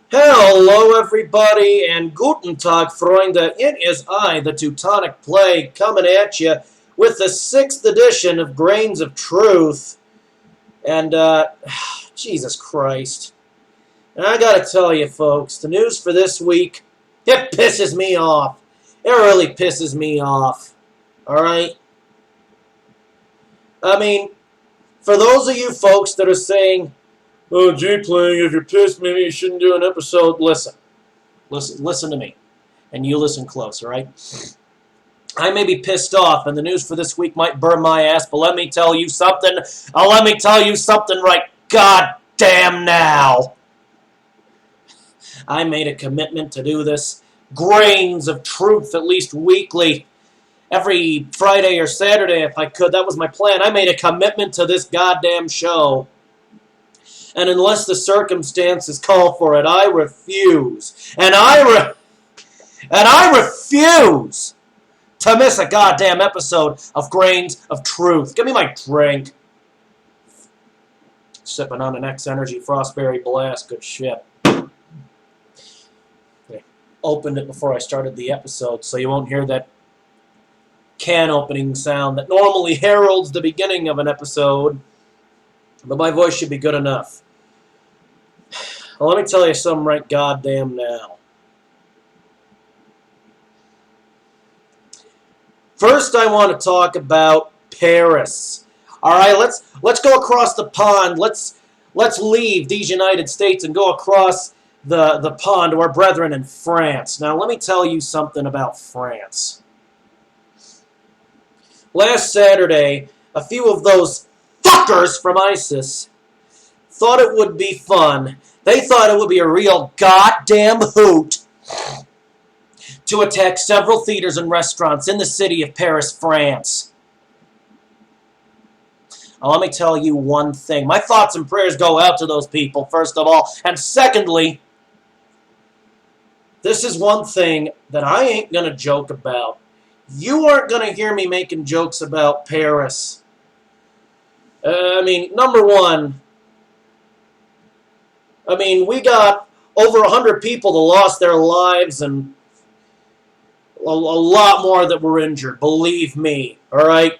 Hello, everybody, and Guten Tag, Freunde. It is I, the Teutonic Plague, coming at you with the 6th edition of Grains of Truth. And, Jesus Christ. And I gotta tell you, folks, the news for this week, it pisses me off. It really pisses me off. Alright? I mean, for those of you folks that are saying, "Oh, G-Playing, if you're pissed, maybe you shouldn't do an episode," listen to me. And you listen close, alright? I may be pissed off, and the news for this week might burn my ass, but let me tell you something. Let me tell you something right goddamn now. I made a commitment to do this. Grains of Truth, at least weekly. Every Friday or Saturday, if I could. That was my plan. I made a commitment to this goddamn show. And unless the circumstances call for it, I refuse. And I refuse to miss a goddamn episode of Grains of Truth. Give me my drink. Sipping on an X-Energy Frostberry Blast. Good shit. I opened it before I started the episode, so you won't hear that can opening sound that normally heralds the beginning of an episode. But my voice should be good enough. Well, let me tell you something right goddamn now. First, I want to talk about Paris. All right, let's go across the pond. Let's leave these United States and go across the pond to our brethren in France. Now, let me tell you something about France. Last Saturday, a few of those fuckers from ISIS thought it would be fun. They thought it would be a real goddamn hoot to attack several theaters and restaurants in the city of Paris, France. Now, let me tell you one thing. My thoughts and prayers go out to those people, first of all. And secondly, this is one thing that I ain't going to joke about. You aren't going to hear me making jokes about Paris. Number one, we got over 100 people that lost their lives and a lot more that were injured, believe me, all right?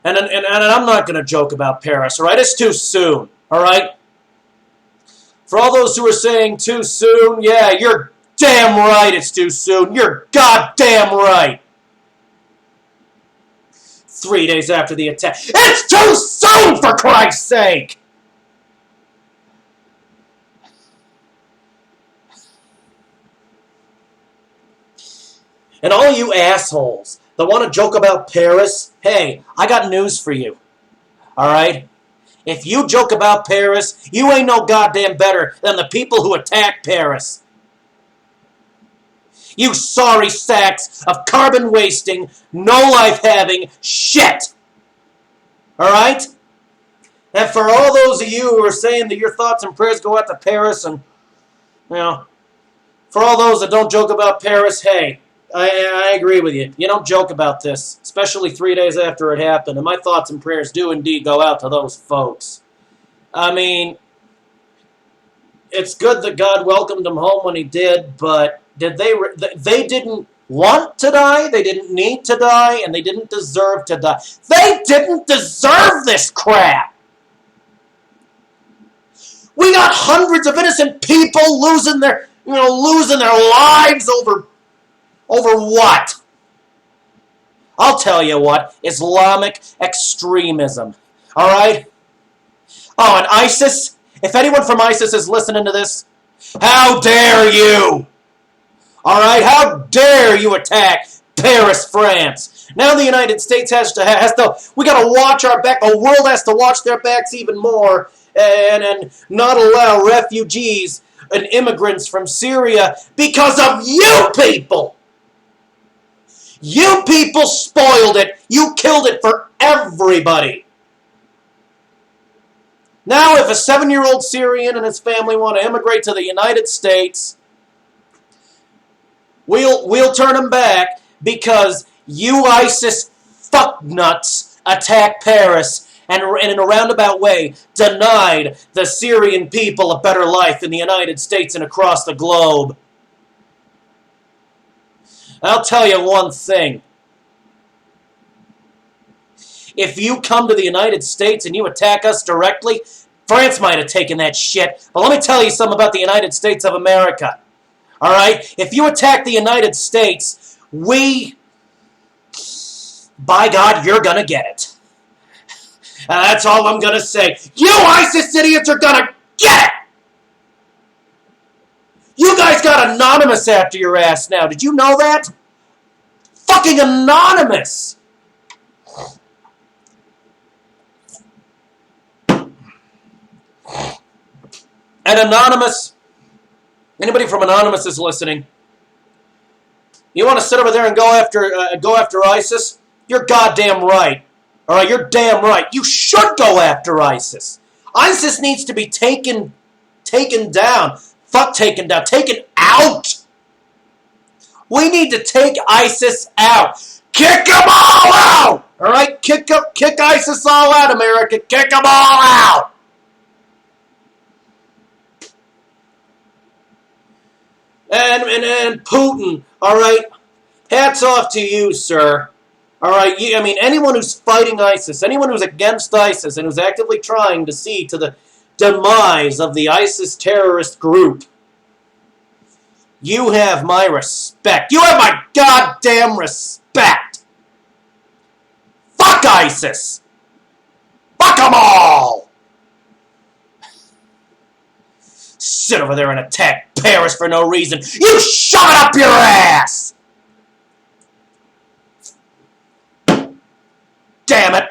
And I'm not going to joke about Paris, all right? It's too soon, all right? For all those who are saying too soon, yeah, you're damn right it's too soon. You're goddamn right. 3 days after the attack. It's too soon, for Christ's sake! And all you assholes that want to joke about Paris, hey, I got news for you. Alright? If you joke about Paris, you ain't no goddamn better than the people who attacked Paris. You sorry sacks of carbon-wasting, no-life-having shit. Alright? And for all those of you who are saying that your thoughts and prayers go out to Paris, and, for all those that don't joke about Paris, hey, I agree with you. You don't joke about this, especially 3 days after it happened, and my thoughts and prayers do indeed go out to those folks. It's good that God welcomed them home when he did, but they didn't want to die, they didn't need to die, and they didn't deserve to die. They didn't deserve this crap! We got hundreds of innocent people losing their lives over what? I'll tell you what. Islamic extremism. Alright? Oh, and ISIS? If anyone from ISIS is listening to this, how dare you? Alright? How dare you attack Paris, France? Now the United States has to we gotta watch our back. The world has to watch their backs even more and not allow refugees and immigrants from Syria because of you people! You people spoiled it. You killed it for everybody. Now, if a 7-year-old Syrian and his family want to immigrate to the United States, we'll turn them back because you ISIS fucknuts attacked Paris, and in a roundabout way denied the Syrian people a better life in the United States and across the globe. I'll tell you one thing. If you come to the United States and you attack us directly, France might have taken that shit. But let me tell you something about the United States of America. All right? If you attack the United States, by God, you're going to get it. That's all I'm going to say. You ISIS idiots are going to get it! You guys got Anonymous after your ass now. Did you know that? Fucking Anonymous! And Anonymous, anybody from Anonymous is listening. You want to sit over there and go after ISIS? You're goddamn right. All right, you're damn right. You should go after ISIS. ISIS needs to be taken down. Fuck taken down. Taken out. We need to take ISIS out. Kick them all out. All right, kick ISIS all out, America. Kick them all out. And Putin, all right, hats off to you, sir. All right, anyone who's fighting ISIS, anyone who's against ISIS and who's actively trying to see to the demise of the ISIS terrorist group, you have my respect. You have my goddamn respect. Fuck ISIS. Fuck them all. Sit over there and attack Paris for no reason. You shove it up your ass! Damn it!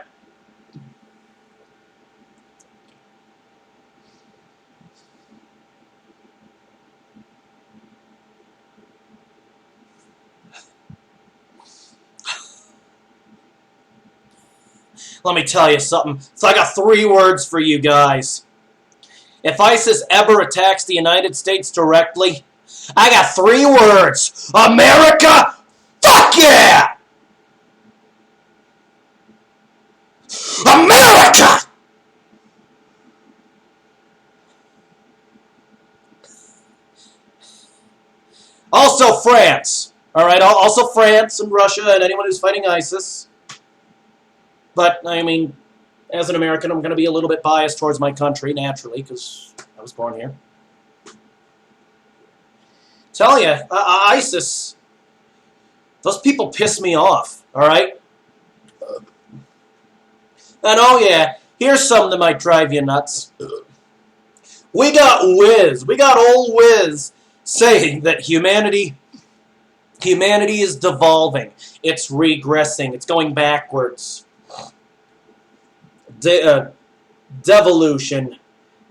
Let me tell you something. So I got 3 words for you guys. If ISIS ever attacks the United States directly, I got 3 words. America, fuck yeah! America! Also France. All right, also France and Russia and anyone who's fighting ISIS. But, as an American, I'm going to be a little bit biased towards my country, naturally, because I was born here. Tell you, ISIS, those people piss me off, all right? And oh yeah, here's something that might drive you nuts. We got old Wiz saying that humanity is devolving. It's regressing. It's going backwards. Devolution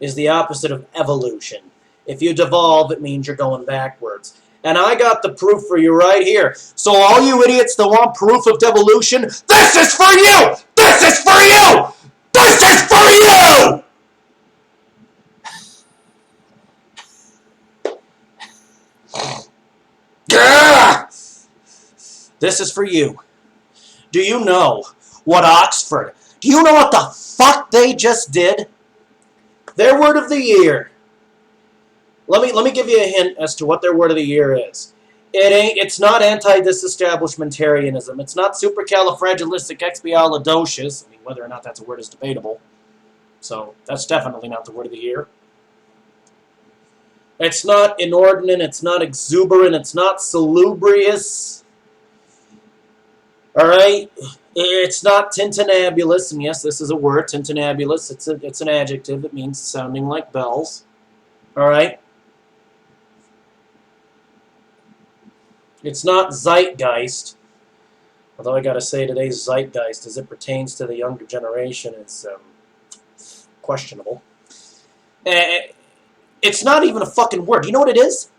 is the opposite of evolution. If you devolve, it means you're going backwards. And I got the proof for you right here. So all you idiots that want proof of devolution, this is for you! This is for you! This is for you! This is for you. Do you know what Oxford... Do you know what the fuck they just did? Their word of the year. Let me give you a hint as to what their word of the year is. It's not anti-disestablishmentarianism. It's not supercalifragilisticexpialidocious. Whether or not that's a word is debatable. So that's definitely not the word of the year. It's not inordinate. It's not exuberant. It's not salubrious. All right. It's not tintinnabulous, and yes, this is a word, tintinnabulous. It's an adjective. It means sounding like bells. All right? It's not zeitgeist, although I gotta say today's zeitgeist, as it pertains to the younger generation, is questionable. It's not even a fucking word. You know what it is?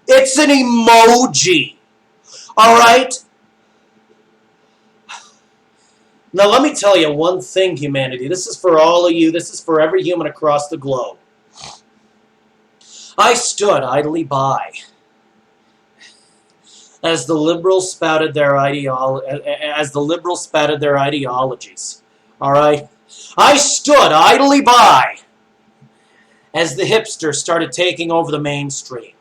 It's an emoji. All right? Now, let me tell you one thing, humanity. This is for all of you. This is for every human across the globe. I stood idly by as the liberals spouted their ideologies. All right, I stood idly by as the hipsters started taking over the mainstream.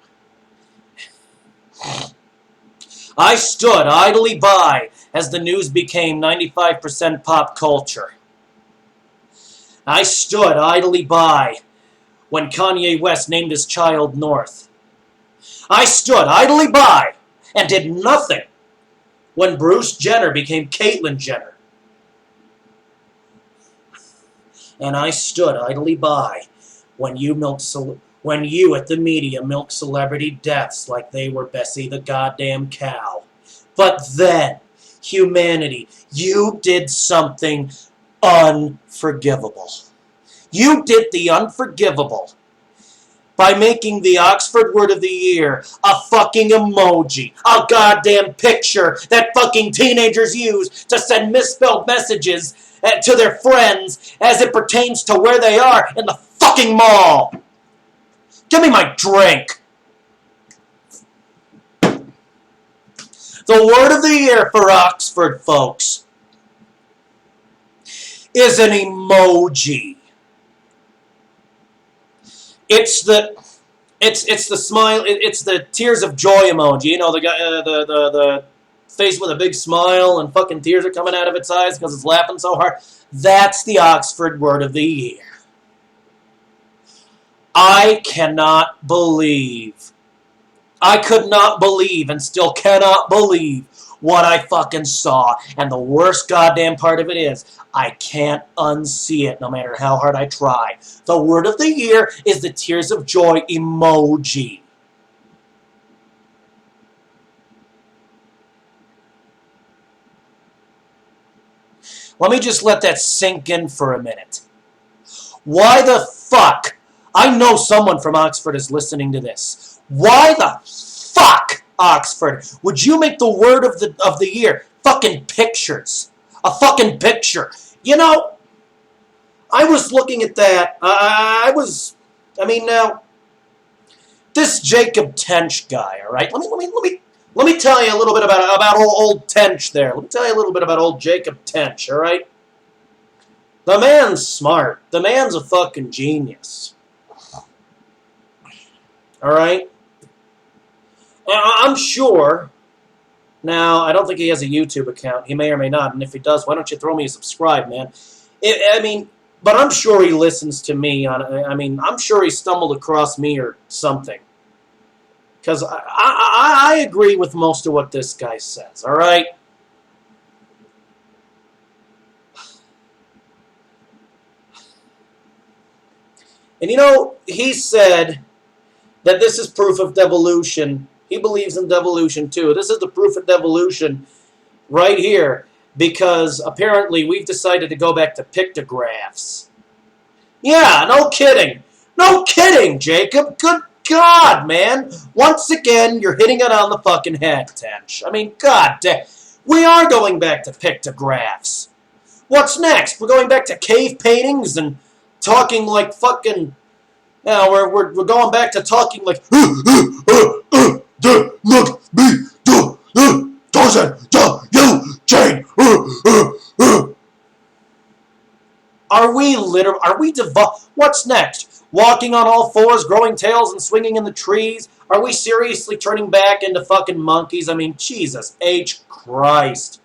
I stood idly by as the news became 95% pop culture. I stood idly by when Kanye West named his child North. I stood idly by and did nothing when Bruce Jenner became Caitlyn Jenner. And I stood idly by when you at the media milked celebrity deaths like they were Bessie the goddamn cow. But then, humanity, you did something unforgivable. You did the unforgivable by making the Oxford Word of the Year a fucking emoji, a goddamn picture that fucking teenagers use to send misspelled messages to their friends as it pertains to where they are in the fucking mall. Give me my drink. The word of the year for Oxford, folks, is an emoji. It's the smile. It's the tears of joy emoji. You know, the guy, the face with a big smile and fucking tears are coming out of its eyes because it's laughing so hard. That's the Oxford Word of the Year. I could not believe and still cannot believe what I fucking saw. And the worst goddamn part of it is, I can't unsee it no matter how hard I try. The word of the year is the tears of joy emoji. Let me just let that sink in for a minute. Why the fuck? I know someone from Oxford is listening to this. Why the fuck, Oxford, would you make the word of the year fucking pictures? A fucking picture. You know, I was looking at that. Now, this Jacob Tench guy, all right? Let me tell you a little bit about old Tench there. Let me tell you a little bit about old Jacob Tench, all right? The man's smart. The man's a fucking genius. All right? I'm sure. Now, I don't think he has a YouTube account. He may or may not. And if he does, why don't you throw me a subscribe, man? But I'm sure he listens to me. I'm sure he stumbled across me or something. Because I agree with most of what this guy says, all right? And you know, he said that this is proof of devolution. He believes in devolution too. This is the proof of devolution right here, because apparently we've decided to go back to pictographs. Yeah, no kidding. No kidding, Jacob. Good God, man. Once again, you're hitting it on the fucking head, Tench. God damn. We are going back to pictographs. What's next? We're going back to cave paintings and talking like fucking... we're going back to talking like... Look me, Carson, you, Jane. Are we What's next? Walking on all fours, growing tails, and swinging in the trees? Are we seriously turning back into fucking monkeys? Jesus H. Christ.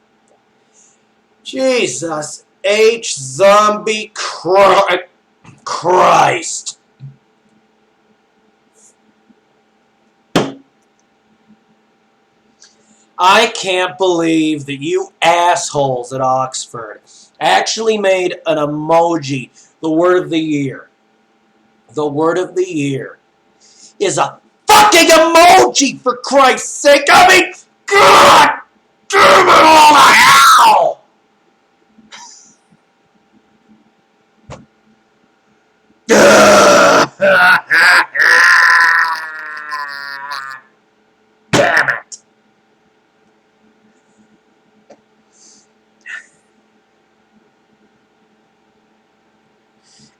Jesus H. Zombie Christ. I can't believe that you assholes at Oxford actually made an emoji the word of the year. The word of the year is a fucking emoji, for Christ's sake. God damn it all to hell! Damn it.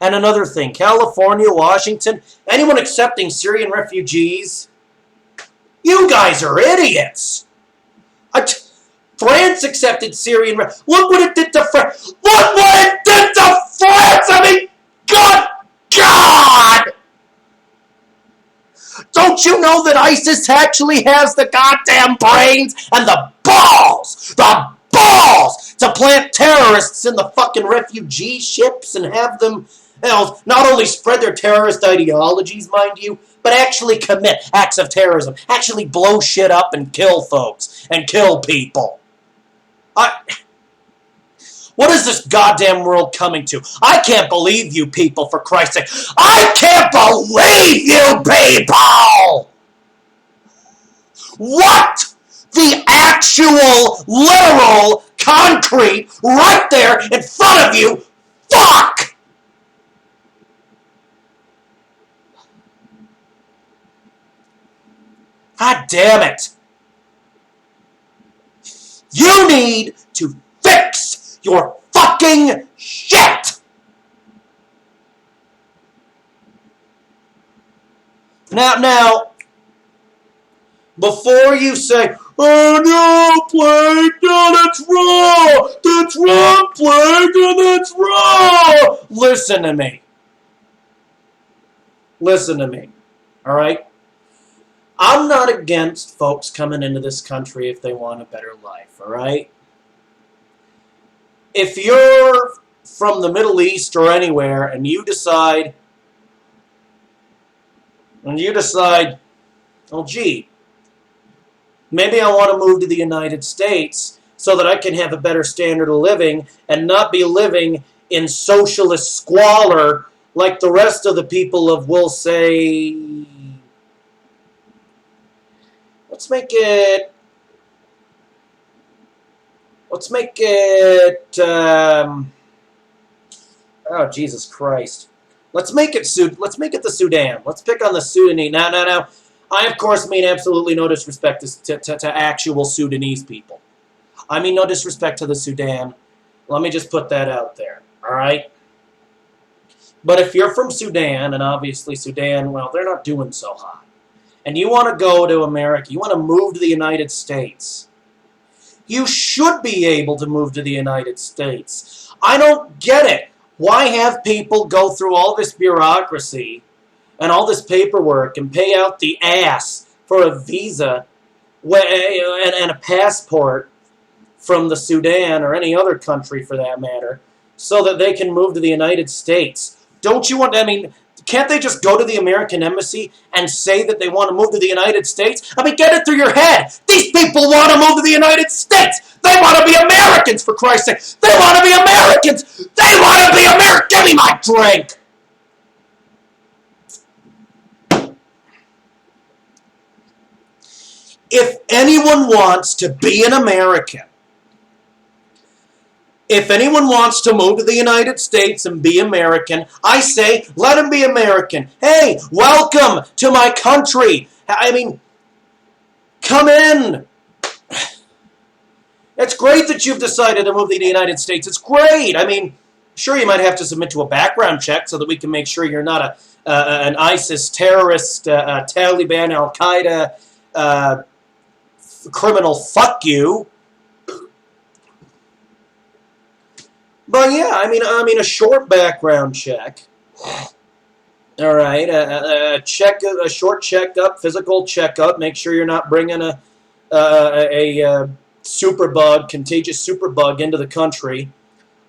And another thing, California, Washington, anyone accepting Syrian refugees, you guys are idiots. France accepted Syrian. Look what it did to France. Look what it did to France. I mean, God. Don't you know that ISIS actually has the goddamn brains and the balls to plant terrorists in the fucking refugee ships and have them, not only spread their terrorist ideologies, mind you, but actually commit acts of terrorism, actually blow shit up and kill folks and kill people. What is this goddamn world coming to? I can't believe you people, for Christ's sake. I can't believe you people! What? The actual, literal, concrete, right there in front of you, fuck! God damn it. You need to fix your fucking shit! Now, before you say, oh no, Plague, no, that's wrong, Plague, no, that's wrong, listen to me, alright? I'm not against folks coming into this country if they want a better life, alright? If you're from the Middle East or anywhere and you decide, oh gee, maybe I want to move to the United States so that I can have a better standard of living and not be living in socialist squalor like the rest of the people of, we'll say, let's make it, oh Jesus Christ. Let's make it the Sudan. Let's pick on the Sudanese. Now. I, of course, mean absolutely no disrespect to actual Sudanese people. I mean no disrespect to the Sudan. Let me just put that out there, all right? But if you're from Sudan, and obviously Sudan, well, they're not doing so hot, and you want to go to America, you want to move to the United States, you should be able to move to the United States. I don't get it. Why have people go through all this bureaucracy and all this paperwork and pay out the ass for a visa and a passport from the Sudan or any other country for that matter so that they can move to the United States? Don't you want, I mean, can't they just go to the American embassy and say that they want to move to the United States? I mean, get it through your head. These people want to move to the United States. They want to be Americans, for Christ's sake. They want to be Americans. They want to be Americans. Give me my drink. If anyone wants to be an American, if anyone wants to move to the United States and be American, I say, let them be American. Hey, welcome to my country. I mean, come in. It's great that you've decided to move to the United States. It's great. I mean, sure, you might have to submit to a background check so that we can make sure you're not an ISIS terrorist, Taliban, Al-Qaeda, criminal fuck you. But yeah, I mean a short background check. All right, a short checkup, physical checkup. Make sure you're not bringing a superbug, contagious superbug into the country.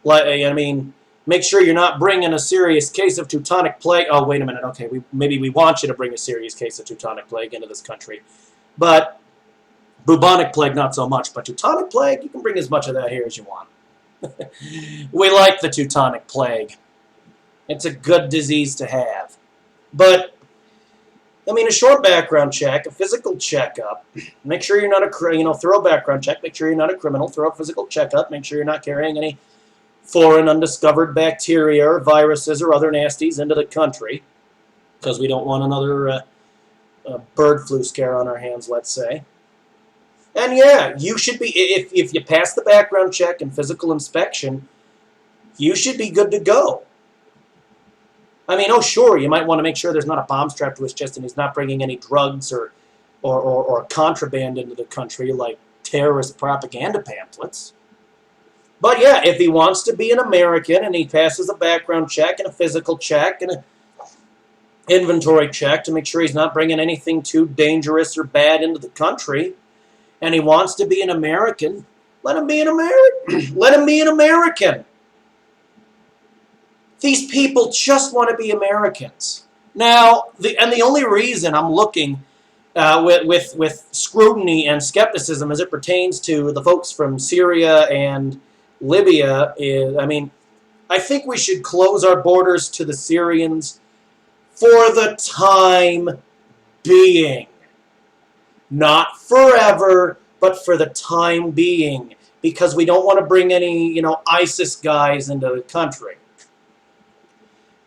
Make sure you're not bringing a serious case of Teutonic plague. Oh, wait a minute. Okay, maybe we want you to bring a serious case of Teutonic plague into this country, but bubonic plague not so much. But Teutonic plague, you can bring as much of that here as you want. We like the Teutonic plague. It's a good disease to have. But, I mean, a short background check, a physical checkup, make sure you're not a, thorough background check, make sure you're not a criminal, thorough physical checkup, make sure you're not carrying any foreign undiscovered bacteria or viruses or other nasties into the country, because we don't want another bird flu scare on our hands, let's say. And yeah, you should be, if you pass the background check and physical inspection, you should be good to go. I mean, oh sure, you might want to make sure there's not a bomb strapped to his chest and he's not bringing any drugs or contraband into the country, like terrorist propaganda pamphlets. But yeah, if he wants to be an American and he passes a background check and a physical check and an inventory check to make sure he's not bringing anything too dangerous or bad into the country, and he wants to be an American, let him be an American. Let him be an American. These people just want to be Americans. Now, the only reason I'm looking with scrutiny and skepticism as it pertains to the folks from Syria and Libya is, I think we should close our borders to the Syrians for the time being. Not forever, but for the time being. Because we don't want to bring any, ISIS guys into the country.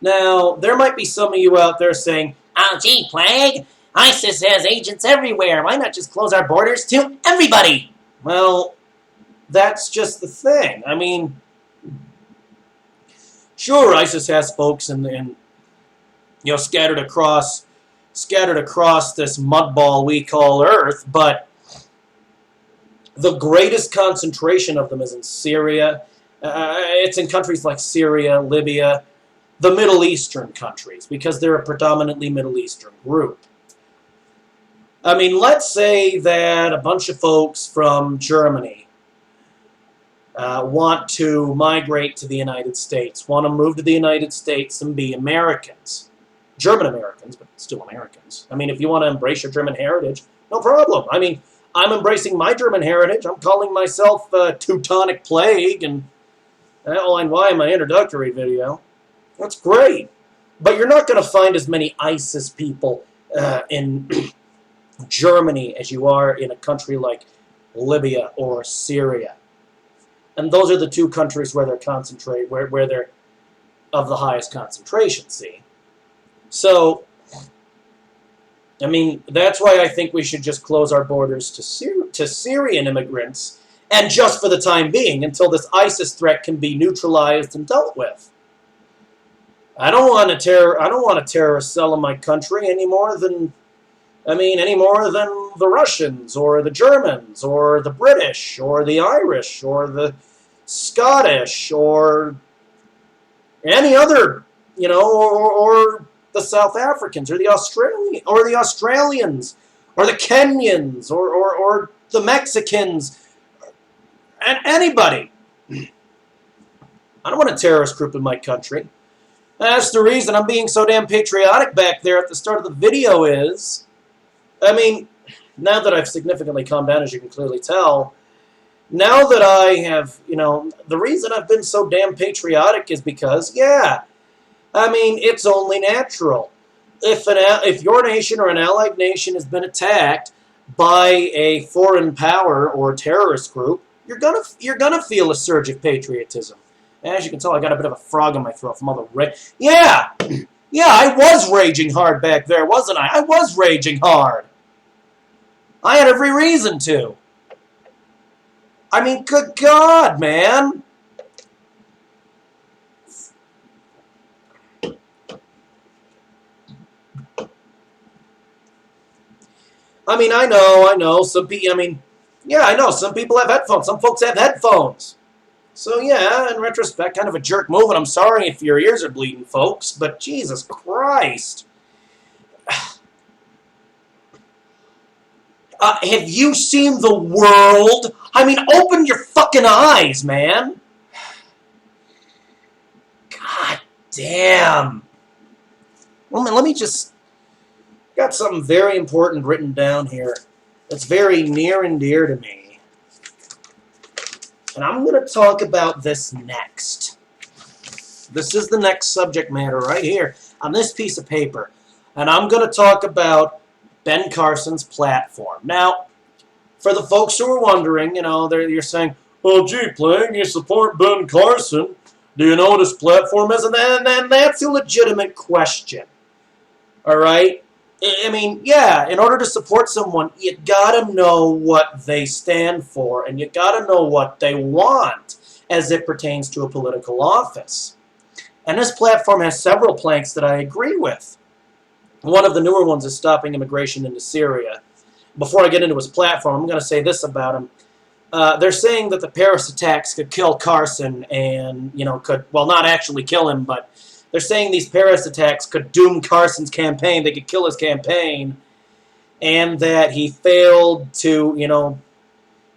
Now, there might be some of you out there saying, "Oh, gee, Plague, ISIS has agents everywhere. Why not just close our borders to everybody?" Well, that's just the thing. Sure, ISIS has folks in scattered across this mudball we call Earth, but the greatest concentration of them is in Syria. It's in countries like Syria, Libya, the Middle Eastern countries, because they're a predominantly Middle Eastern group. Let's say that a bunch of folks from Germany want to migrate to the United States, want to move to the United States and be Americans. German Americans, but still Americans. If you want to embrace your German heritage, no problem. I'm embracing my German heritage. I'm calling myself Teutonic Plague, and I outlined why in my introductory video. That's great. But you're not going to find as many ISIS people in Germany as you are in a country like Libya or Syria. And those are the two countries where they're concentrate, where they're of the highest concentration, see? So, that's why I think we should just close our borders to Syrian immigrants, and just for the time being, until this ISIS threat can be neutralized and dealt with. I don't want a terrorist cell in my country any more than the Russians or the Germans or the British or the Irish or the Scottish or any other, or the South Africans or the Australians or the Kenyans or the Mexicans and anybody. I don't want a terrorist group in my country. That's the reason I'm being so damn patriotic back there at the start of the video is, now that I've significantly calmed down, as you can clearly tell, now that I have, the reason I've been so damn patriotic is because, it's only natural. If your nation or an allied nation has been attacked by a foreign power or terrorist group, you're gonna feel a surge of patriotism. As you can tell, I got a bit of a frog in my throat from all the rage. Yeah, I was raging hard back there, wasn't I? I was raging hard. I had every reason to. Good God, man. I know. Some people, I know. Some people have headphones. Some folks have headphones. So, in retrospect, kind of a jerk move, and I'm sorry if your ears are bleeding, folks, but Jesus Christ. Have you seen the world? Open your fucking eyes, man. God damn. Well, let me just... got something very important written down here that's very near and dear to me. And I'm going to talk about this next. This is the next subject matter right here on this piece of paper. And I'm going to talk about Ben Carson's platform. Now, for the folks who are wondering, you're saying, "Well, gee, Plague, you support Ben Carson. Do you know what his platform is?" And that's a legitimate question. All right? In order to support someone, you gotta know what they stand for, and you gotta know what they want as it pertains to a political office. And this platform has several planks that I agree with. One of the newer ones is stopping immigration into Syria. Before I get into his platform, I'm going to say this about him. They're saying that the Paris attacks could kill Carson and, could, well, not actually kill him, but they're saying these Paris attacks could doom Carson's campaign. They could kill his campaign, and that he failed to,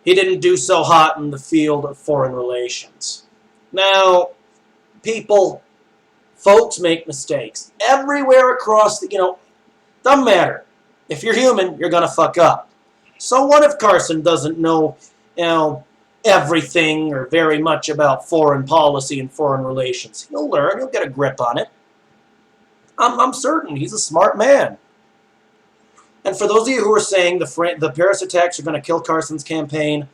he didn't do so hot in the field of foreign relations. Now, folks make mistakes. Everywhere across doesn't matter. If you're human, you're going to fuck up. So what if Carson doesn't know, everything or very much about foreign policy and foreign relations? He'll learn. He'll get a grip on it. I'm certain he's a smart man. And for those of you who are saying the Paris attacks are going to kill Carson's campaign,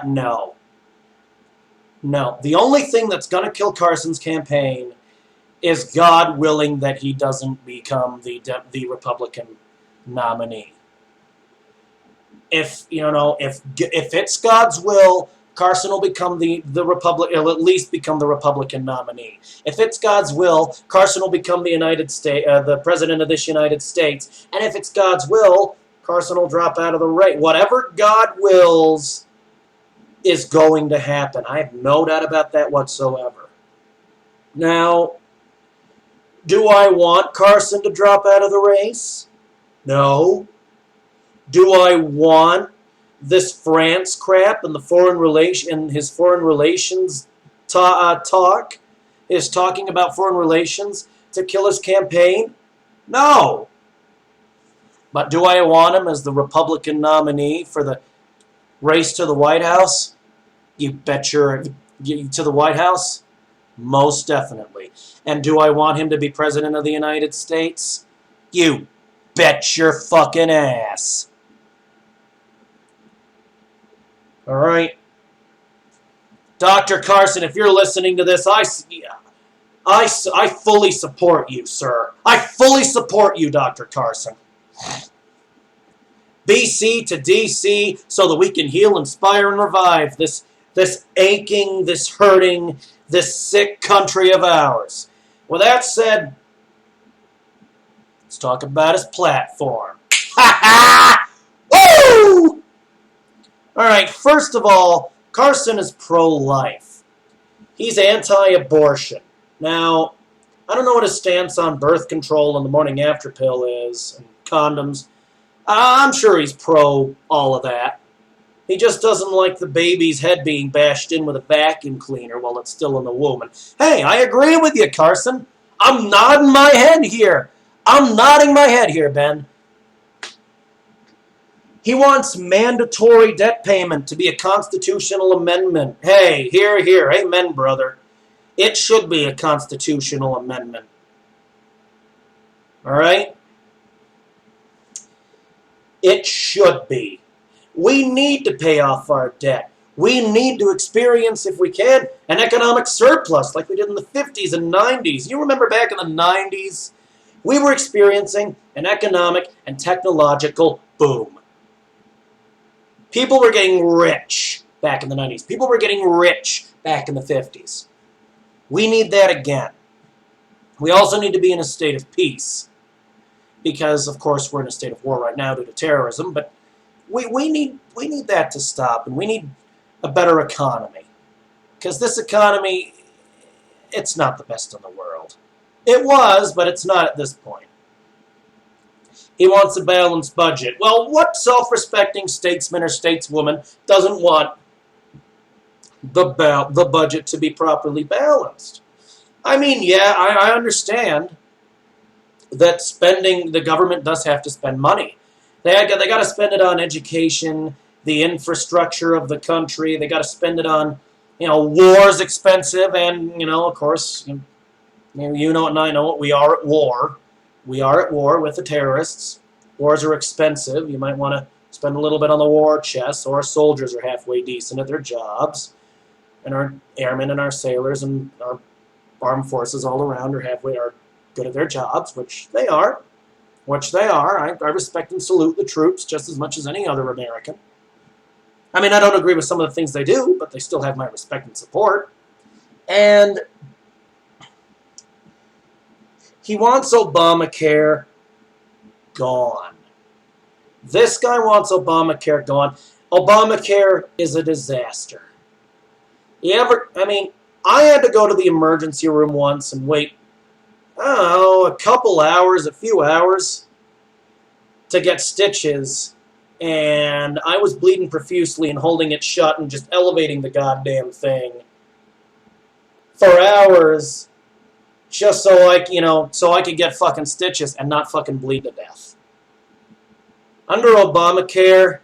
no. No. The only thing that's going to kill Carson's campaign is God willing that he doesn't become the Republican nominee. If it's God's will, Carson will become the Republican. He'll at least become the Republican nominee. If it's God's will, Carson will become the president of this United States. And if it's God's will, Carson will drop out of the race. Whatever God wills is going to happen. I have no doubt about that whatsoever. Now, do I want Carson to drop out of the race? No. Do I want this France crap and his foreign relations talk, his talking about foreign relations to kill his campaign? No. But do I want him as the Republican nominee for the race to the White House? You bet to the White House? Most definitely. And do I want him to be president of the United States? You bet your fucking ass. All right. Dr. Carson, if you're listening to this, I fully support you, sir. I fully support you, Dr. Carson. BC to DC so that we can heal, inspire, and revive this aching, this hurting, this sick country of ours. With that said, let's talk about his platform. Ha ha! Woo! All right, first of all, Carson is pro-life. He's anti-abortion. Now, I don't know what his stance on birth control and the morning after pill is, and condoms. I'm sure he's pro all of that. He just doesn't like the baby's head being bashed in with a vacuum cleaner while it's still in the womb. And, hey, I agree with you, Carson. I'm nodding my head here. I'm nodding my head here, Ben. He wants mandatory debt payment to be a constitutional amendment. Hey, here, amen, brother. It should be a constitutional amendment. All right? It should be. We need to pay off our debt. We need to experience, if we can, an economic surplus like we did in the 50s and 90s. You remember back in the 90s? We were experiencing an economic and technological boom. People were getting rich back in the 90s. People were getting rich back in the 50s. We need that again. We also need to be in a state of peace. Because, of course, we're in a state of war right now due to terrorism, but we need that to stop, and we need a better economy. Because this economy, it's not the best in the world. It was, but it's not at this point. He wants a balanced budget. Well, what self-respecting statesman or stateswoman doesn't want the budget to be properly balanced? I mean, yeah, I understand that the government does have to spend money. They got to spend it on education, the infrastructure of the country. They got to spend it on, war's expensive, and, of course, you know and I know it, we are at war. We are at war with the terrorists. Wars are expensive. You might want to spend a little bit on the war chest, or our soldiers are halfway decent at their jobs, and our airmen and our sailors and our armed forces all around are good at their jobs, which they are. I respect and salute the troops just as much as any other American. I mean, I don't agree with some of the things they do, but they still have my respect and support. And he wants Obamacare gone. This guy wants Obamacare gone. Obamacare is a disaster. I had to go to the emergency room once and wait, I don't know, a couple hours, a few hours to get stitches, and I was bleeding profusely and holding it shut and just elevating the goddamn thing for hours just so I could get fucking stitches and not fucking bleed to death. Under Obamacare,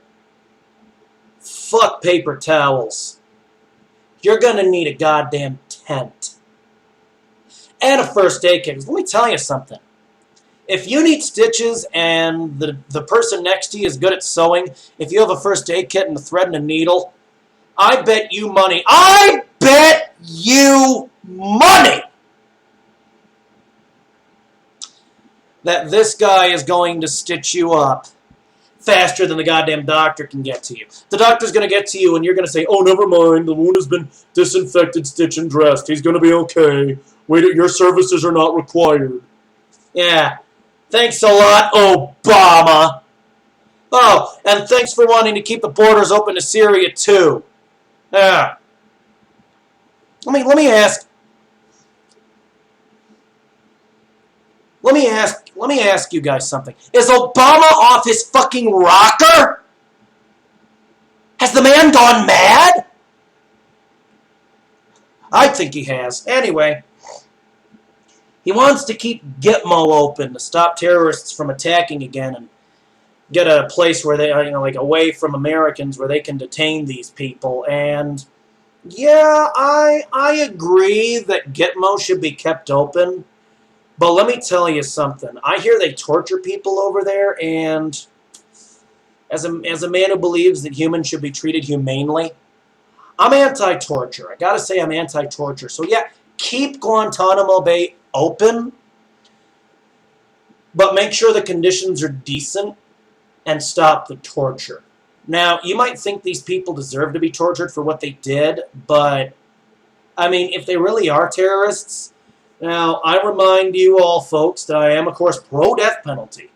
fuck paper towels. You're gonna need a goddamn tent. And a first aid kit. Let me tell you something. If you need stitches and the person next to you is good at sewing, if you have a first aid kit and a thread and a needle, I bet you money. I bet you money that this guy is going to stitch you up faster than the goddamn doctor can get to you. The doctor's going to get to you and you're going to say, oh, never mind, the wound has been disinfected, stitched, and dressed. He's going to be okay. Wait, your services are not required. Yeah. Thanks a lot, Obama. Oh, and thanks for wanting to keep the borders open to Syria, too. Yeah. Let me ask you guys something. Is Obama off his fucking rocker? Has the man gone mad? I think he has. Anyway, he wants to keep Gitmo open to stop terrorists from attacking again and get a place where they, away from Americans where they can detain these people. And yeah, I agree that Gitmo should be kept open. But let me tell you something. I hear they torture people over there, and as a man who believes that humans should be treated humanely, I'm anti-torture. I gotta say I'm anti-torture. So yeah, keep Guantanamo Bay open, but make sure the conditions are decent and stop the torture. Now, you might think these people deserve to be tortured for what they did, but, if they really are terrorists. Now, I remind you all, folks, that I am, of course, pro-death penalty.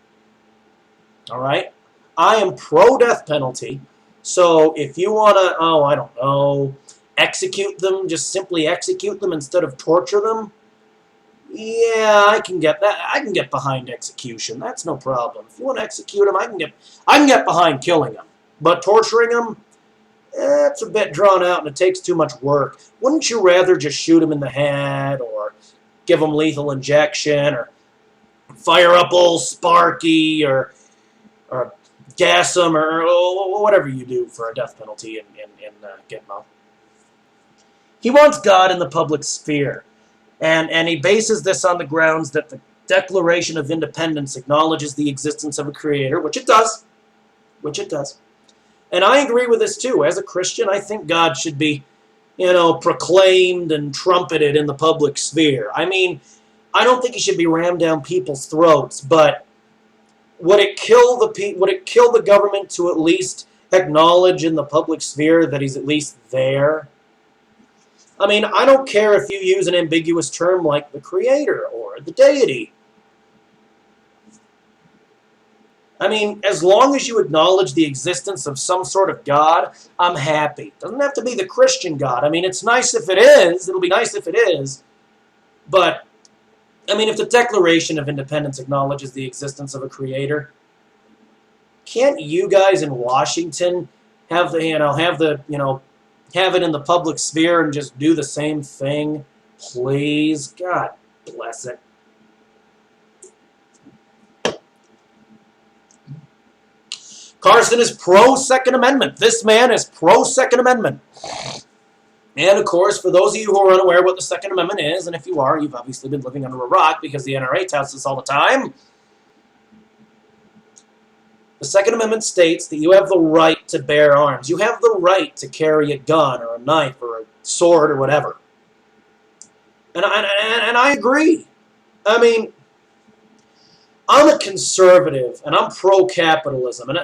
All right? I am pro-death penalty. So if you want to, execute them, just simply execute them instead of torture them, yeah, I can get that. I can get behind execution. That's no problem. If you want to execute them, I can get behind killing them. But torturing them, it's a bit drawn out and it takes too much work. Wouldn't you rather just shoot them in the head or give them lethal injection, or fire up old Sparky, or gas them, or whatever you do for a death penalty in Gitmo? He wants God in the public sphere, and he bases this on the grounds that the Declaration of Independence acknowledges the existence of a creator, which it does. And I agree with this too. As a Christian, I think God should be proclaimed and trumpeted in the public sphere. I don't think he should be rammed down people's throats, but would it kill the government to at least acknowledge in the public sphere that he's at least there? I don't care if you use an ambiguous term like the creator or the deity. As long as you acknowledge the existence of some sort of God, I'm happy. Doesn't have to be the Christian God. It's nice if it is. It'll be nice if it is. But, if the Declaration of Independence acknowledges the existence of a creator, can't you guys in Washington have it in the public sphere and just do the same thing? Please? God bless it. Carson is pro-Second Amendment. This man is pro-Second Amendment. And, of course, for those of you who are unaware what the Second Amendment is, and if you are, you've obviously been living under a rock because the NRA touts this all the time. The Second Amendment states that you have the right to bear arms. You have the right to carry a gun or a knife or a sword or whatever. And I agree. I'm a conservative, and I'm pro-capitalism, and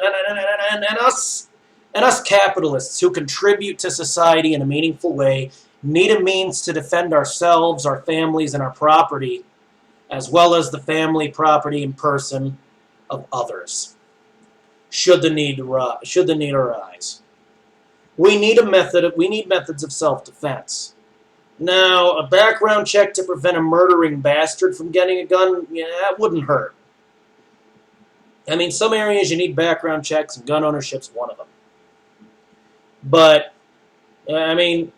us capitalists who contribute to society in a meaningful way need a means to defend ourselves, our families, and our property, as well as the family, property, and person of others, should the need arise. We need methods of self-defense. Now, a background check to prevent a murdering bastard from getting a gun, yeah, that wouldn't hurt. I mean, some areas you need background checks, and gun ownership's one of them. But, I mean,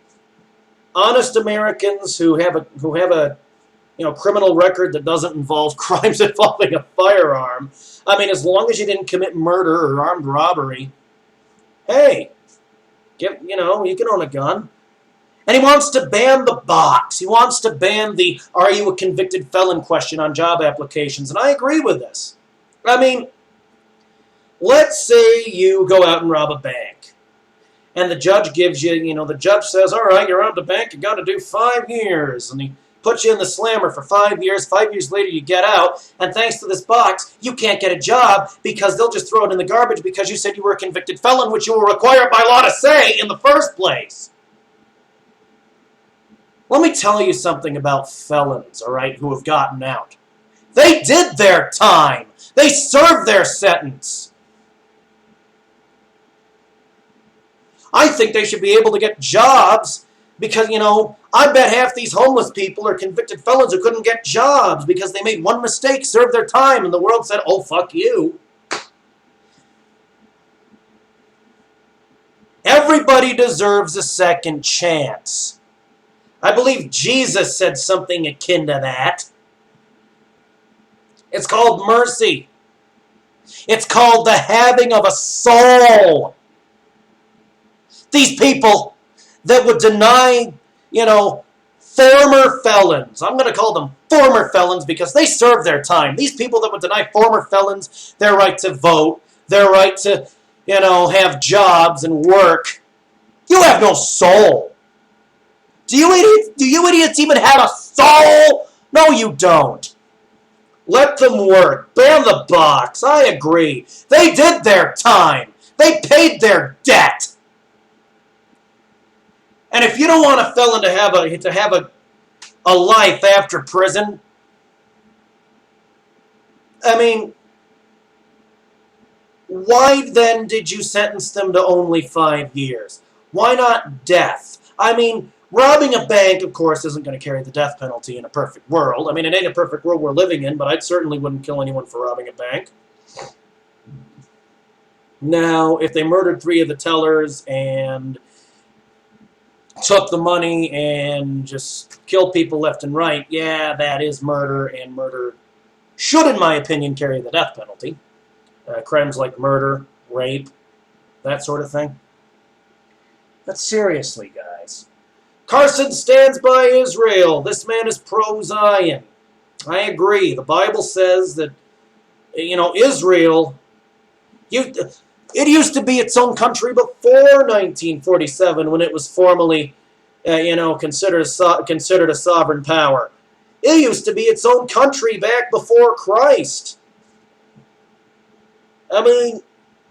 honest Americans who have a criminal record that doesn't involve crimes involving a firearm, I mean, as long as you didn't commit murder or armed robbery, hey, you can own a gun. And he wants to ban the box. He wants to ban the "Are you a convicted felon?" question on job applications. And I agree with this. I mean, let's say you go out and rob a bank. And the judge gives you, the judge says, all right, you robbed a bank, you got to do 5 years. And he puts you in the slammer for 5 years. 5 years later, you get out. And thanks to this box, you can't get a job because they'll just throw it in the garbage because you said you were a convicted felon, which you were required by law to say in the first place. Let me tell you something about felons, all right, who have gotten out. They did their time. They served their sentence. I think they should be able to get jobs because, I bet half these homeless people are convicted felons who couldn't get jobs because they made one mistake, served their time, and the world said, oh, fuck you. Everybody deserves a second chance. I believe Jesus said something akin to that. It's called mercy. It's called the having of a soul. These people that would deny, former felons. I'm going to call them former felons because they served their time. These people that would deny former felons their right to vote, their right to, have jobs and work. You have no soul. Do you idiots even have a soul? No, you don't. Let them work. Ban the box. I agree. They did their time. They paid their debt. And if you don't want a felon to have a life after prison, I mean, why then did you sentence them to only 5 years? Why not death? I mean, robbing a bank, of course, isn't going to carry the death penalty in a perfect world. I mean, it ain't a perfect world we're living in, but I certainly wouldn't kill anyone for robbing a bank. Now, if they murdered 3 of the tellers and took the money and just killed people left and right, yeah, that is murder, and murder should, in my opinion, carry the death penalty. Crimes like murder, rape, that sort of thing. But seriously, guys. Carson stands by Israel. This man is pro-Zion. I agree. The Bible says that, Israel, it used to be its own country before 1947 when it was formally, considered a sovereign power. It used to be its own country back before Christ. I mean,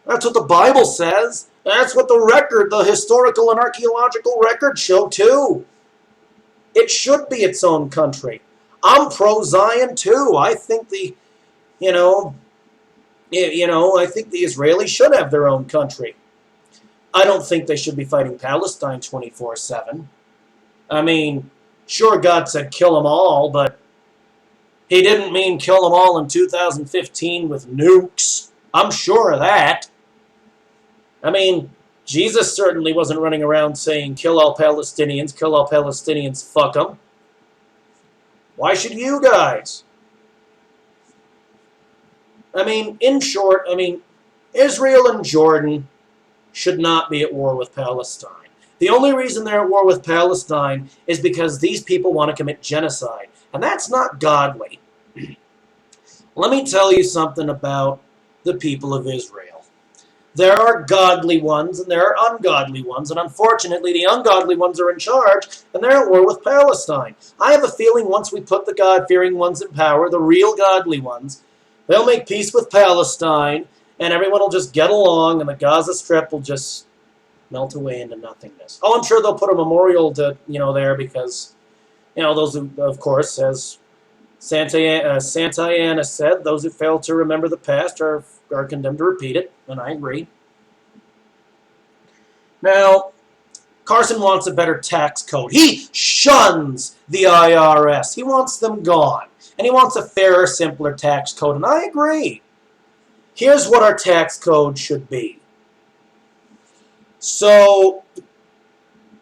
that's what the Bible says. That's what the historical and archaeological records show too. It should be its own country. I'm pro-Zion too. I think I think the Israelis should have their own country. I don't think they should be fighting Palestine 24/7. I mean, sure, God said kill them all, but He didn't mean kill them all in 2015 with nukes. I'm sure of that. I mean, Jesus certainly wasn't running around saying, kill all Palestinians, fuck them. Why should you guys? I mean, in short, Israel and Jordan should not be at war with Palestine. The only reason they're at war with Palestine is because these people want to commit genocide. And that's not godly. Let me tell you something about the people of Israel. There are godly ones and there are ungodly ones, and unfortunately the ungodly ones are in charge, and they're at war with Palestine. I have a feeling once we put the God-fearing ones in power, the real godly ones, they'll make peace with Palestine, and everyone will just get along, and the Gaza Strip will just melt away into nothingness. Oh, I'm sure they'll put a memorial to, there because, those who, of course, as Santa Ana said, those who fail to remember the past are condemned to repeat it, and I agree. Now, Carson wants a better tax code. He shuns the IRS. He wants them gone. And he wants a fairer, simpler tax code. And I agree. Here's what our tax code should be. So,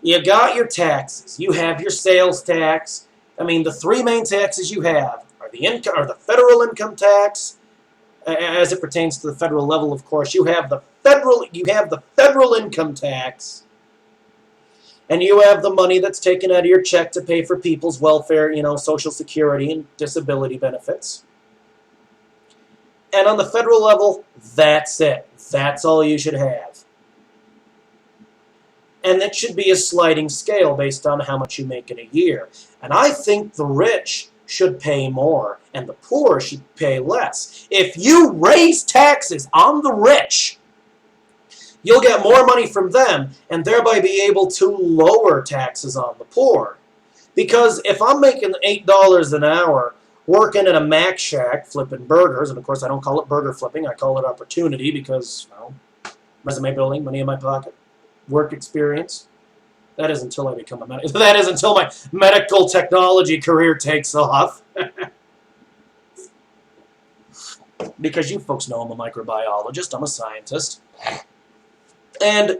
you got your taxes. You have your sales tax. I mean, the three main taxes you have are the federal income tax, as it pertains to the federal level, of course. You have the federal income tax, and you have the money that's taken out of your check to pay for people's welfare, Social Security and disability benefits. And on the federal level, that's it. That's all you should have. And it should be a sliding scale based on how much you make in a year. And I think the rich should pay more and the poor should pay less. If you raise taxes on the rich, you'll get more money from them and thereby be able to lower taxes on the poor. Because if I'm making $8 an hour working at a Mac Shack flipping burgers, and of course I don't call it burger flipping, I call it opportunity because, resume building, money in my pocket, work experience. That is until I become that is until my medical technology career takes off. Because you folks know I'm a microbiologist, I'm a scientist. And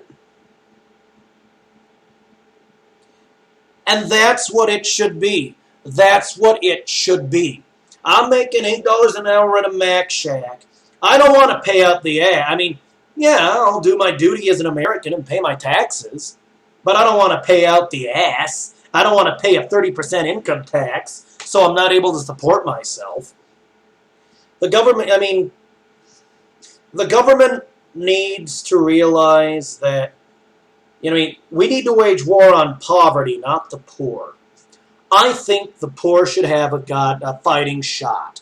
that's what it should be. That's what it should be. I'm making $8 an hour at a Mac Shack. I don't want to pay out the ass. I mean, yeah, I'll do my duty as an American and pay my taxes. But I don't want to pay out the ass. I don't want to pay a 30% income tax so I'm not able to support myself. The government needs to realize that, we need to wage war on poverty, not the poor. I think the poor should have a fighting shot.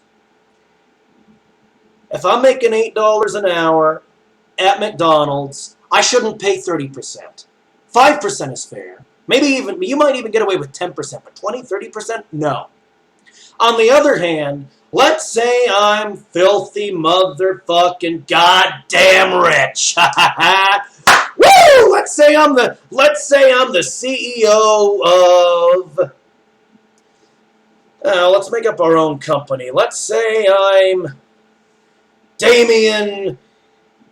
If I'm making $8 an hour at McDonald's, I shouldn't pay 30%. 5% is fair. Maybe you might even get away with 10%, but 20, 30%? No. On the other hand, let's say I'm filthy motherfucking goddamn rich. Woo! Let's say I'm the CEO of let's make up our own company. Let's say I'm Damien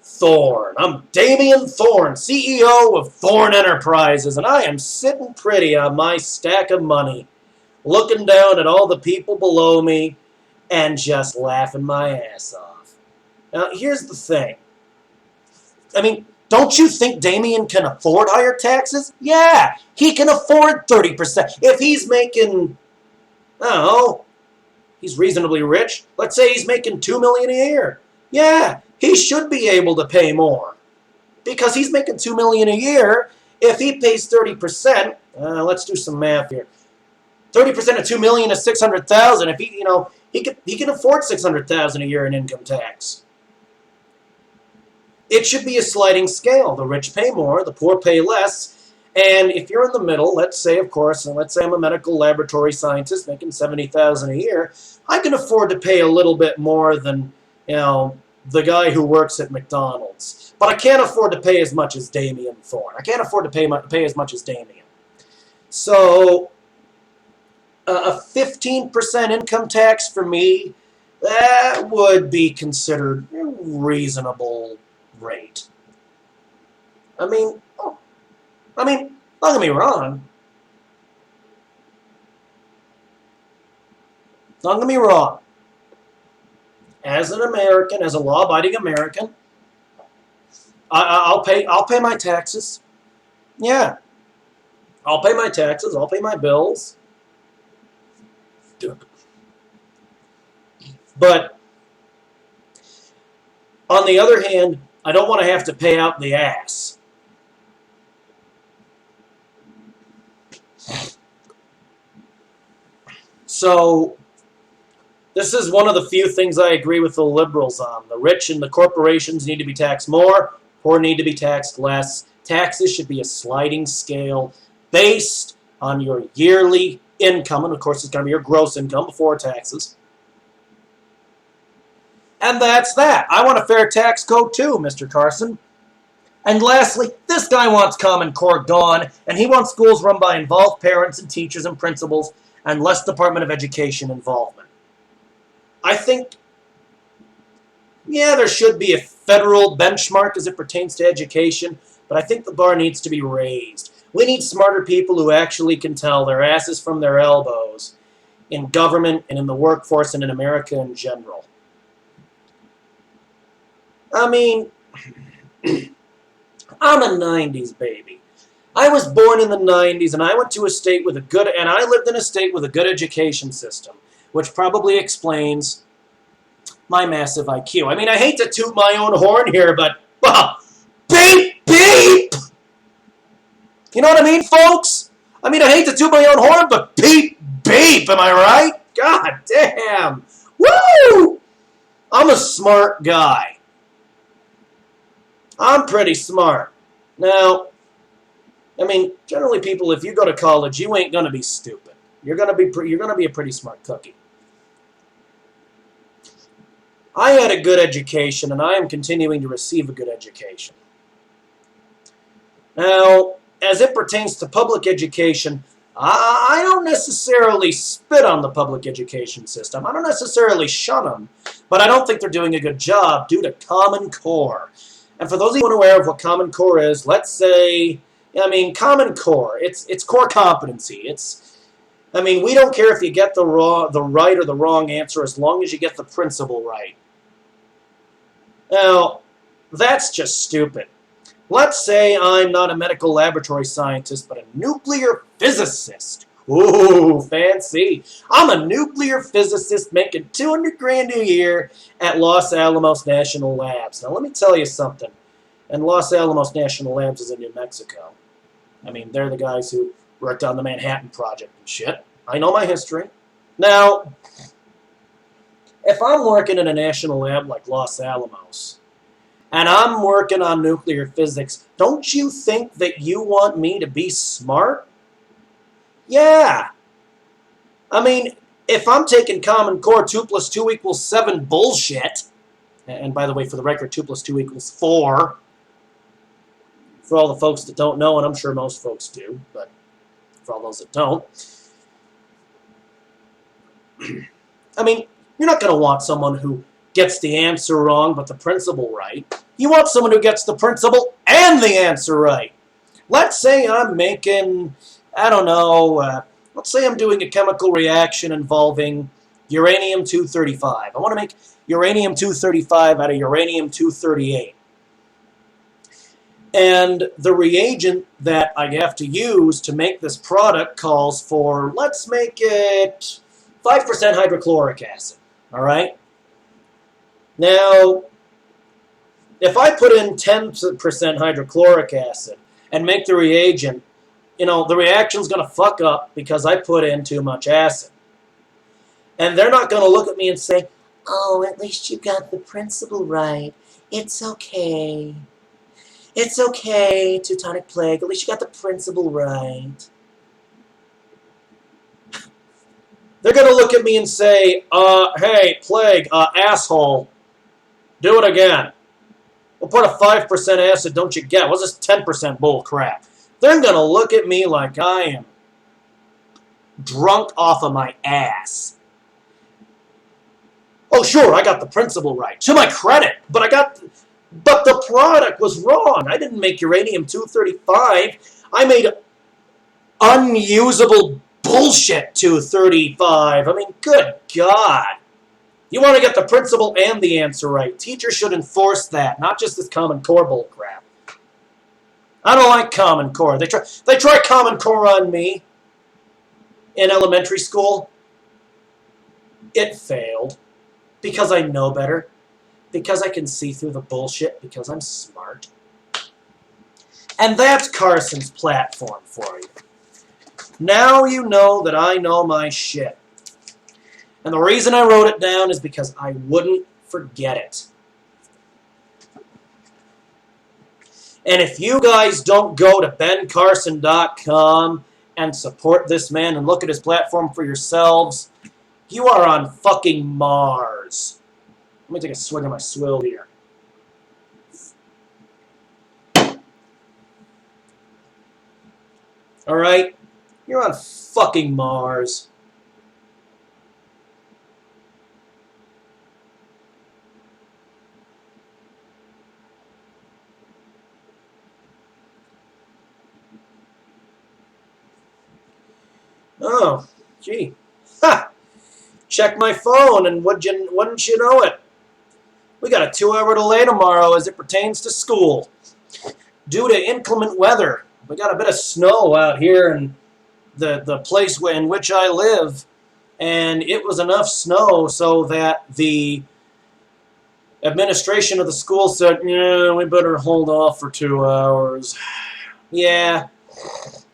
Thorne. I'm Damien Thorne, CEO of Thorne Enterprises, and I am sitting pretty on my stack of money, looking down at all the people below me and just laughing my ass off. Now, here's the thing. Don't you think Damien can afford higher taxes? Yeah, he can afford 30%. If he's making, he's reasonably rich. Let's say he's making $2 million a year. Yeah, he should be able to pay more. Because he's making $2 million a year. If he pays 30%, let's do some math here. 30% of $2 million is $600,000. If he can afford $600,000 a year in income tax. It should be a sliding scale. The rich pay more, the poor pay less. And if you're in the middle, let's say I'm a medical laboratory scientist making $70,000 a year, I can afford to pay a little bit more than, the guy who works at McDonald's. But I can't afford to pay as much as Damien Thorne. I can't afford to pay as much as Damien. So, a 15% income tax for me, that would be considered a reasonable rate. Don't get me wrong. Don't get me wrong. As an American, as a law-abiding American, I'll pay my taxes. Yeah. I'll pay my taxes. I'll pay my bills. But on the other hand, I don't want to have to pay out the ass. So, this is one of the few things I agree with the liberals on. The rich and the corporations need to be taxed more, poor need to be taxed less. Taxes should be a sliding scale based on your yearly income, and of course it's going to be your gross income before taxes. And that's that. I want a fair tax code too, Mr. Carson. And lastly, this guy wants Common Core gone, and he wants schools run by involved parents and teachers and principals and less Department of Education involvement. I think, yeah, there should be a federal benchmark as it pertains to education, but I think the bar needs to be raised. We need smarter people who actually can tell their asses from their elbows in government and in the workforce and in America in general. I mean, I'm a 90s baby. I was born in the 90s, and I went to a state with I lived in a state with a good education system, which probably explains my massive IQ. I mean, I hate to toot my own horn here, but, well, beep, beep! You know what I mean, folks? I mean, I hate to toot my own horn, but beep, beep, am I right? God damn! Woo! I'm a smart guy. I'm pretty smart. Now, I mean, generally people, if you go to college, you ain't gonna be stupid. You're gonna be a pretty smart cookie. I had a good education, and I am continuing to receive a good education. Now, as it pertains to public education, I don't necessarily spit on the public education system. I don't necessarily shun them, but I don't think they're doing a good job due to Common Core. And for those of you unaware of what Common Core is, let's say, I mean, Common Core, it's core competency. We don't care if you get the right or the wrong answer as long as you get the principle right. Now, that's just stupid. Let's say I'm not a medical laboratory scientist, but a nuclear physicist. Ooh, fancy. I'm a nuclear physicist making $200,000 a year at Los Alamos National Labs. Now, let me tell you something. And Los Alamos National Labs is in New Mexico. I mean, they're the guys who worked on the Manhattan Project and shit. I know my history. Now, if I'm working in a national lab like Los Alamos, and I'm working on nuclear physics, don't you think that you want me to be smart? Yeah. I mean, if I'm taking Common Core 2 plus 2 equals 7 bullshit, and by the way, for the record, 2 plus 2 equals 4, for all the folks that don't know, and I'm sure most folks do, but for all those that don't, I mean, you're not going to want someone who gets the answer wrong but the principle right. You want someone who gets the principle and the answer right. Let's say I'm making, I don't know, let's say I'm doing a chemical reaction involving uranium-235. I want to make uranium-235 out of uranium-238. And the reagent that I have to use to make this product calls for, let's make it 5% hydrochloric acid. All right? Now, if I put in 10% hydrochloric acid and make the reagent, the reaction's going to fuck up because I put in too much acid. And they're not going to look at me and say, oh, at least you got the principle right. It's okay. It's okay, Teutonic plague. At least you got the principle right. They're going to look at me and say, hey, plague, asshole, do it again. What part of 5% acid don't you get? What's this 10% bull crap? They're going to look at me like I am drunk off of my ass. Oh, sure, I got the principle right. To my credit, but the product was wrong. I didn't make uranium-235. I made unusable bullshit 235. I mean, good God. You want to get the principle and the answer right. Teachers should enforce that, not just this Common Core bull crap. I don't like Common Core. They try Common Core on me in elementary school. It failed because I know better, because I can see through the bullshit, because I'm smart. And that's Carson's platform for you. Now you know that I know my shit. And the reason I wrote it down is because I wouldn't forget it. And if you guys don't go to bencarson.com and support this man and look at his platform for yourselves, you are on fucking Mars. Let me take a swig of my swill here. All right? You're on fucking Mars. Oh, gee. Ha! Check my phone, and wouldn't you know it? We got a 2-hour delay tomorrow as it pertains to school. Due to inclement weather. We got a bit of snow out here in the place in which I live, and it was enough snow so that the administration of the school said, yeah, we better hold off for 2 hours. Yeah.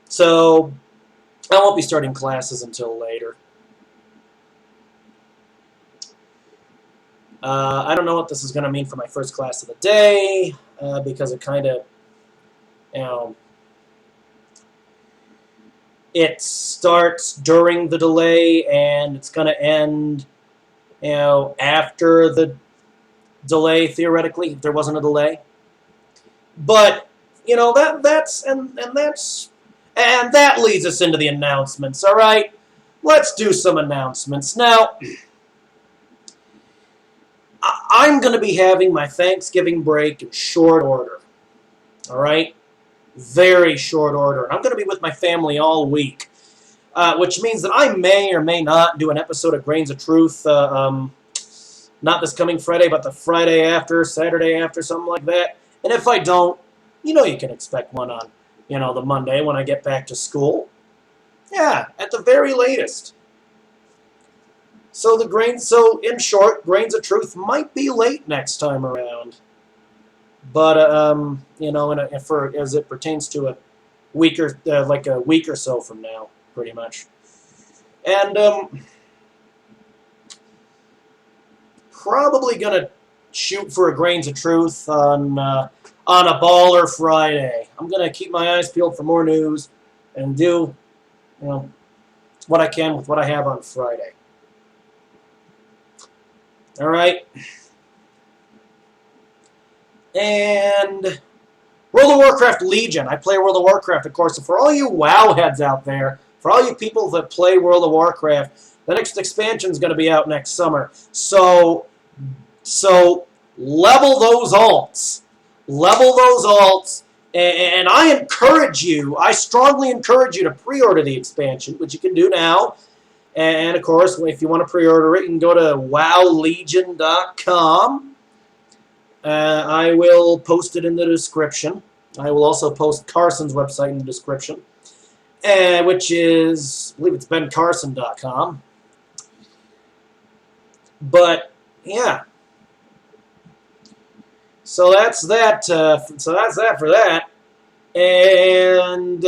So I won't be starting classes until later. I don't know what this is going to mean for my first class of the day, because it kind of, it starts during the delay and it's going to end, after the delay, theoretically, if there wasn't a delay. But, that leads us into the announcements, all right? Let's do some announcements. Now, I'm going to be having my Thanksgiving break in short order, all right? Very short order. And I'm going to be with my family all week, which means that I may or may not do an episode of Grains of Truth, not this coming Friday, but the Friday after, Saturday after, something like that. And if I don't, you can expect one on, the Monday when I get back to school. Yeah, at the very latest. So in short, Grains of Truth might be late next time around. But, as it pertains to a week or so from now, pretty much. And, probably going to shoot for a Grains of Truth on a Baller Friday. I'm going to keep my eyes peeled for more news and do, what I can with what I have on Friday. All right. And World of Warcraft Legion. I play World of Warcraft, of course. So for all you WoW heads out there, for all you people that play World of Warcraft, the next expansion is going to be out next summer. So level those alts. Level those alts. And I strongly encourage you to pre-order the expansion, which you can do now. And, of course, if you want to pre-order it, you can go to wowlegion.com. I will post it in the description. I will also post Carson's website in the description, which is, I believe it's bencarson.com. But, yeah. So that's that. So that's that for that. And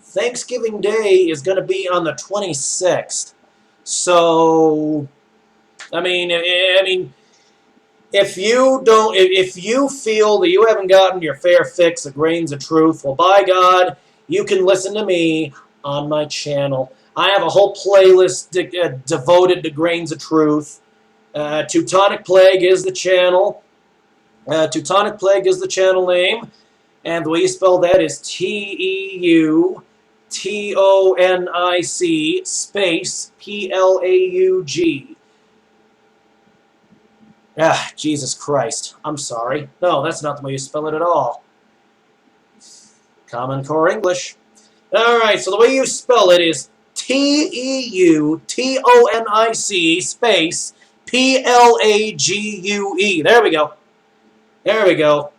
Thanksgiving Day is going to be on the 26th. So, I mean, if you feel that you haven't gotten your fair fix of Grains of Truth, well, by God, you can listen to me on my channel. I have a whole playlist devoted to Grains of Truth. Teutonic Plague is the channel. Teutonic Plague is the channel name. And the way you spell that is TEUTONIC space PLAUG. Ah, Jesus Christ. I'm sorry. No, that's not the way you spell it at all. Common Core English. Alright, so the way you spell it is TEUTONIC space PLAGUE. There we go. There we go.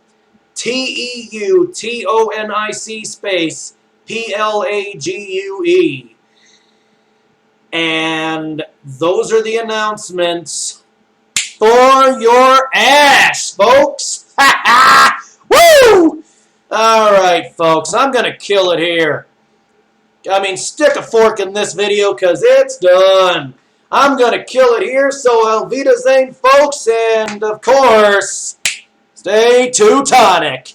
TEUTONIC space PLAGUE. And those are the announcements for your ass, folks. Woo! All right, folks, I'm going to kill it here. I mean, stick a fork in this video because it's done. I'm going to kill it here, so Elvita Zane, folks, and, of course, stay Teutonic.